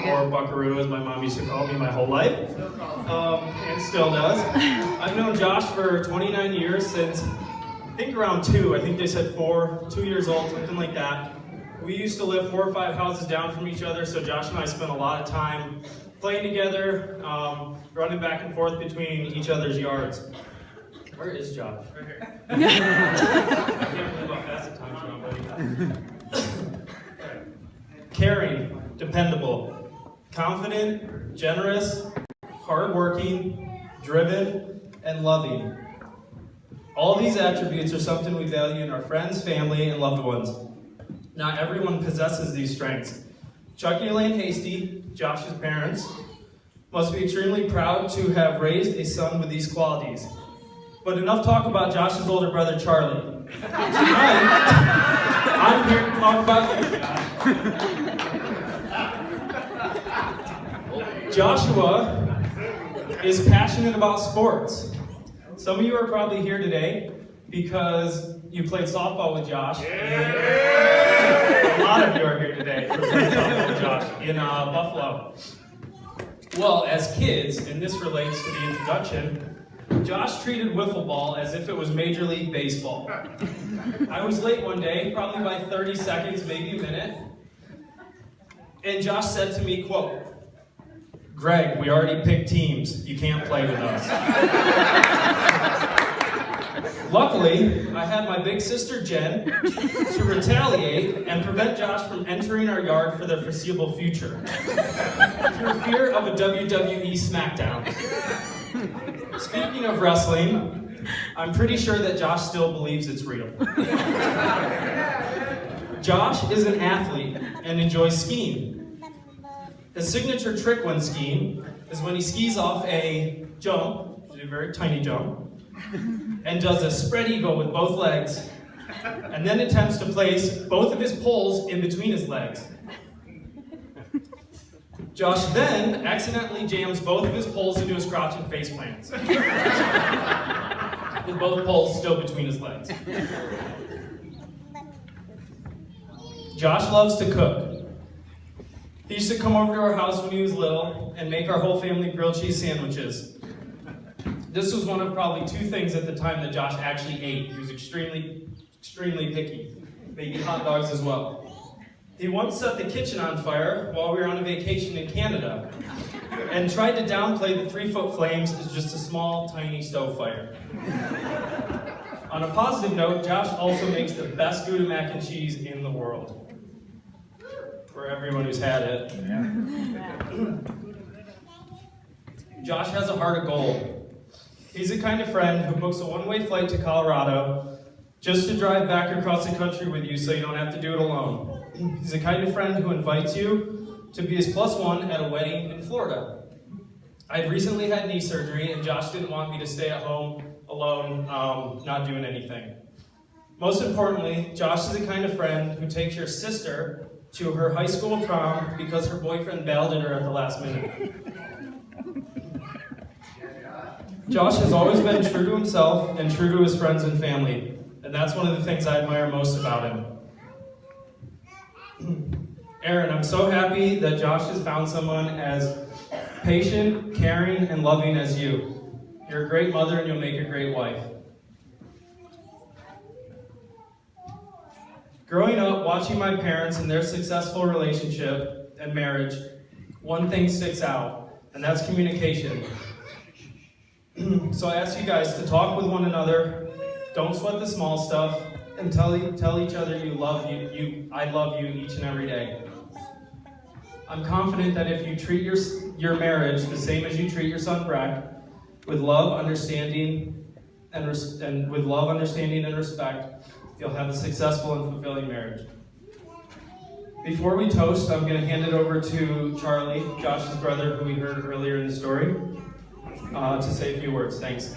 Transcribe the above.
or Buckaroo as my mom used to call me my whole life, and still does. I've known Josh for 29 years, since I think around 2, I think they said 2 years old, something like that. We used to live 4 or 5 houses down from each other, so Josh and I spent a lot of time playing together, running back and forth between each other's yards. Where is Josh? Right here. I can't believe how fast the time's gone, buddy. Caring, dependable, confident, generous, hardworking, driven, and loving. All these attributes are something we value in our friends, family, and loved ones. Not everyone possesses these strengths. Chuck and Elaine Hasty, Josh's parents, must be extremely proud to have raised a son with these qualities. But enough talk about Josh's older brother, Charlie. Tonight, I'm here to talk about you. Joshua is passionate about sports. Some of you are probably here today because you played softball with Josh. A lot of you are here today for playing softball with Josh in Buffalo. Well, as kids, and this relates to the introduction, Josh treated wiffle ball as if it was Major League Baseball. I was late one day, probably by 30 seconds, maybe a minute, and Josh said to me, quote, "Greg, we already picked teams. You can't play with us." Luckily, I had my big sister Jen to retaliate and prevent Josh from entering our yard for the foreseeable future, through fear of a WWE SmackDown. Speaking of wrestling, I'm pretty sure that Josh still believes it's real. Josh is an athlete and enjoys skiing. His signature trick when skiing is when he skis off a jump, a very tiny jump, and does a spread eagle with both legs, and then attempts to place both of his poles in between his legs. Josh then accidentally jams both of his poles into his crotch and face plants, with both poles still between his legs. Josh loves to cook. He used to come over to our house when he was little and make our whole family grilled cheese sandwiches. This was one of probably 2 things at the time that Josh actually ate. He was extremely picky. Maybe hot dogs as well. He once set the kitchen on fire while we were on a vacation in Canada and tried to downplay the 3-foot flames as just a small, tiny stove fire. On a positive note, Josh also makes the best Gouda mac and cheese in the world. For everyone who's had it. Josh has a heart of gold. He's the kind of friend who books a one-way flight to Colorado just to drive back across the country with you so you don't have to do it alone. He's the kind of friend who invites you to be his +1 at a wedding in Florida. I had recently had knee surgery, and Josh didn't want me to stay at home alone, not doing anything. Most importantly, Josh is the kind of friend who takes your sister to her high school prom because her boyfriend bailed at her at the last minute. Josh has always been true to himself and true to his friends and family, and that's one of the things I admire most about him. Erin, I'm so happy that Josh has found someone as patient, caring, and loving as you. You're a great mother and you'll make a great wife. Growing up, watching my parents and their successful relationship and marriage, one thing sticks out, and that's communication. So I ask you guys to talk with one another, don't sweat the small stuff, and tell each other I love you each and every day. I'm confident that if you treat your marriage the same as you treat your son Breck, with love, understanding, and respect, you'll have a successful and fulfilling marriage. Before we toast, I'm going to hand it over to Charlie, Josh's brother, who we heard earlier in the story, to say a few words. Thanks.